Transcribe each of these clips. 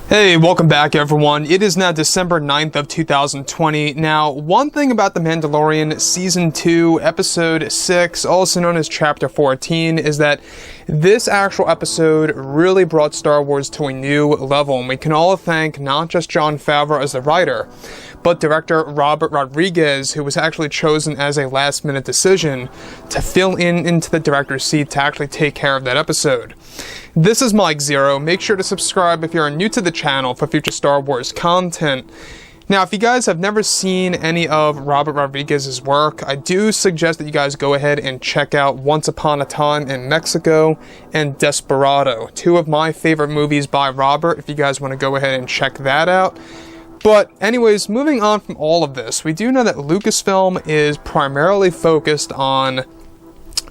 Hey, welcome back everyone. It is now December 9th of 2020. Now, one thing about The Mandalorian Season 2, Episode 6, also known as Chapter 14, is that this actual episode really brought Star Wars to a new level, and we can all thank not just Jon Favreau as the writer, but director Robert Rodriguez, who was actually chosen as a last-minute decision to fill into the director's seat to actually take care of that episode. This is Mike Zero. Make sure to subscribe if you're new to the channel for future Star Wars content. Now, if you guys have never seen any of Robert Rodriguez's work, I do suggest that you guys go ahead and check out Once Upon a Time in Mexico and Desperado, two of my favorite movies by Robert, if you guys want to go ahead and check that out. But anyways, moving on from all of this, we do know that Lucasfilm is primarily focused on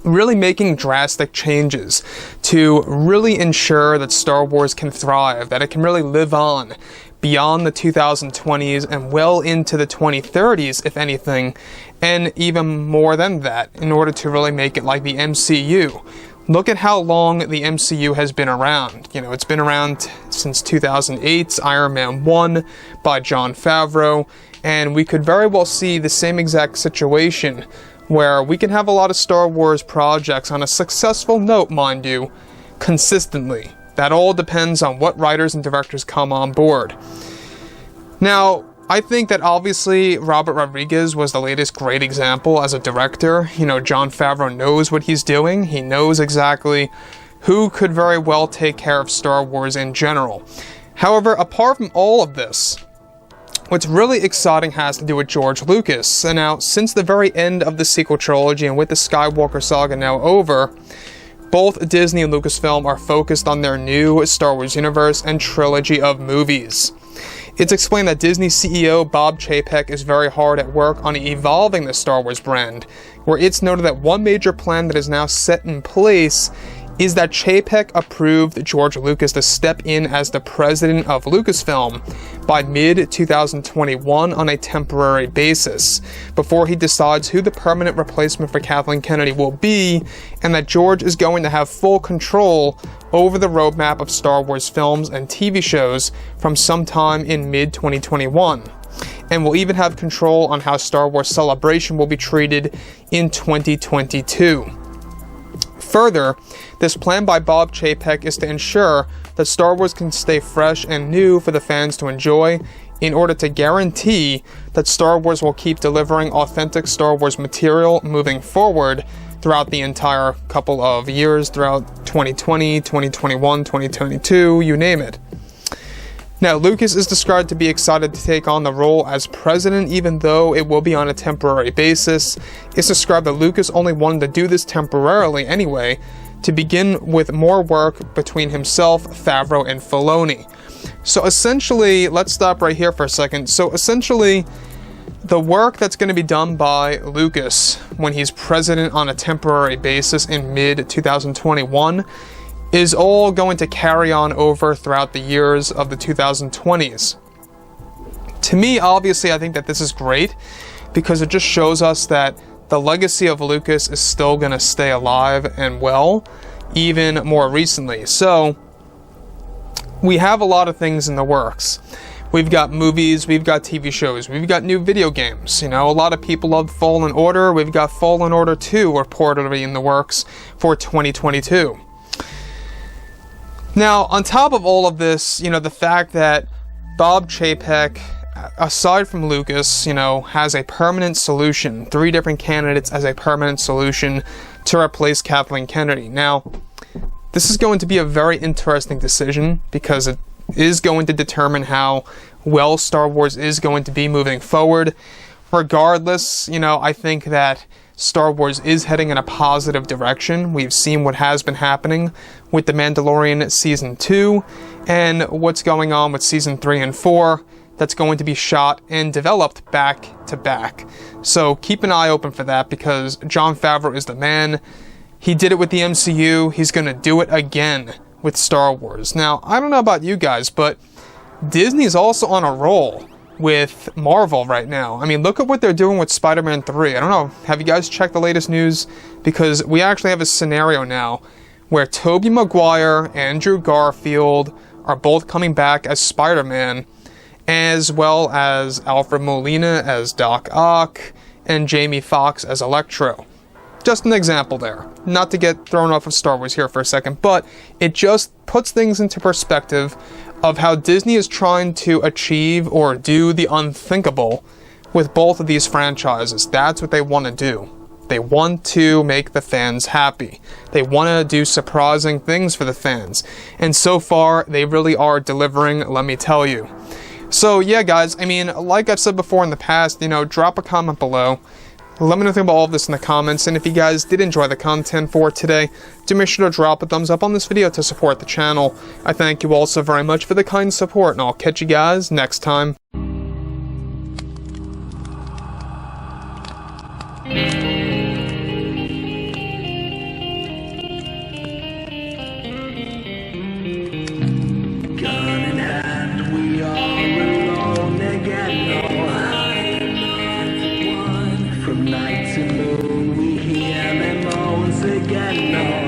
really making drastic changes to really ensure that Star Wars can thrive, that it can really live on beyond the 2020s and well into the 2030s, if anything, and even more than that, in order to really make it like the MCU. Look at how long the MCU has been around. You know, it's been around since 2008's Iron Man 1 by Jon Favreau, and we could very well see the same exact situation where we can have a lot of Star Wars projects on a successful note, mind you, consistently. That all depends on what writers and directors come on board. Now, I think that obviously Robert Rodriguez was the latest great example as a director. You know, Jon Favreau knows what he's doing. He knows exactly who could very well take care of Star Wars in general. However, apart from all of this, what's really exciting has to do with George Lucas. And now, since the very end of the sequel trilogy and with the Skywalker saga now over, both Disney and Lucasfilm are focused on their new Star Wars universe and trilogy of movies. It's explained that Disney CEO Bob Chaypek is very hard at work on evolving the Star Wars brand, where it's noted that one major plan that is now set in place is that Chaypek approved George Lucas to step in as the president of Lucasfilm by mid-2021 on a temporary basis, before he decides who the permanent replacement for Kathleen Kennedy will be, and that George is going to have full control over the roadmap of Star Wars films and TV shows from sometime in mid-2021, and will even have control on how Star Wars Celebration will be treated in 2022. Further, this plan by Bob Chapek is to ensure that Star Wars can stay fresh and new for the fans to enjoy, in order to guarantee that Star Wars will keep delivering authentic Star Wars material moving forward throughout the entire couple of years, throughout 2020, 2021, 2022, you name it. Now, Lucas is described to be excited to take on the role as president, even though it will be on a temporary basis. It's described that Lucas only wanted to do this temporarily anyway, to begin with more work between himself, Favreau, and Filoni. So essentially, let's stop right here for a second. So essentially, the work that's going to be done by Lucas when he's president on a temporary basis in mid-2021 is all going to carry on over throughout the years of the 2020s. To me, obviously, I think that this is great because it just shows us that the legacy of Lucas is still going to stay alive and well, even more recently. So, we have a lot of things in the works. We've got movies, we've got TV shows, we've got new video games. You know, a lot of people love Fallen Order. We've got Fallen Order 2 reportedly in the works for 2022. Now, on top of all of this, you know, the fact that Bob Chapek, aside from Lucas, you know, has a permanent solution, 3 different candidates as a permanent solution to replace Kathleen Kennedy. Now, this is going to be a very interesting decision because it is going to determine how well Star Wars is going to be moving forward. Regardless, you know, I think that Star Wars is heading in a positive direction. We've seen what has been happening with The Mandalorian Season 2 and what's going on with Season 3 and 4 that's going to be shot and developed back to back. So keep an eye open for that because Jon Favreau is the man. He did it with the MCU. He's going to do it again with Star Wars. Now, I don't know about you guys, but Disney's also on a roll with Marvel right now. I mean, look at what they're doing with Spider-Man 3. I don't know, have you guys checked the latest news? Because we actually have a scenario now where Tobey Maguire, Andrew Garfield are both coming back as Spider-Man, as well as Alfred Molina as Doc Ock, and Jamie Foxx as Electro. Just an example there. Not to get thrown off of Star Wars here for a second, but it just puts things into perspective of how Disney is trying to achieve or do the unthinkable with both of these franchises. That's what they want to do. They want to make the fans happy. They want to do surprising things for the fans. And so far, they really are delivering, let me tell you. So yeah, guys, I mean, like I've said before in the past, drop a comment below. Let me know about all of this in the comments, and if you guys did enjoy the content for today, do make sure to drop a thumbs up on this video to support the channel. I thank you all so very much for the kind support, and I'll catch you guys next time. Night to moon, we hear them moans again.